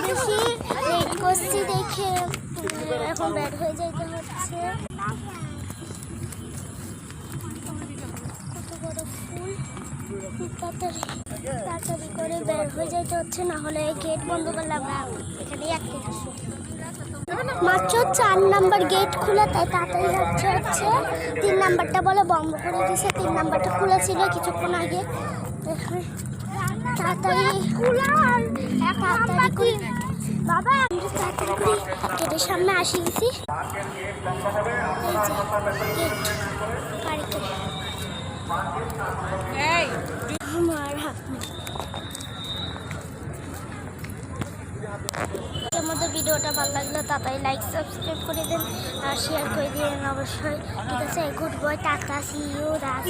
বেশি লেট করছি দেখে এখন বের হয়ে যাইতে হচ্ছে। কত বড় ফুল, তাড়াতাড়ি করে বের হয়ে যাইতে হচ্ছে, না হলে গেট বন্ধ করলে আমরা এখানেই আটকে থাকবো। মাত্র 4 নাম্বার গেট খোলা, তাই তাড়াতাড়ি যাচ্ছে হচ্ছে। 3 নাম্বারটা বলে বন্ধ করে দিয়েছে, 3 নাম্বারটা খোলা ছিল কিছুক্ষণ আগে। তাড়াতাড়ি করে বাবা আমরা তাড়াতাড়ি করে গেটের সামনে আসি গেছি। এই যে গেট গাড়িতে আমার হাত আমাদের ভিডিওটা ভালো লাগলে তাড়াতাড়ি লাইক সাবস্ক্রাইব করে দেন আর শেয়ার করে দিন অবশ্যই। ঠিক আছে, good boy, tata, see you, Ras.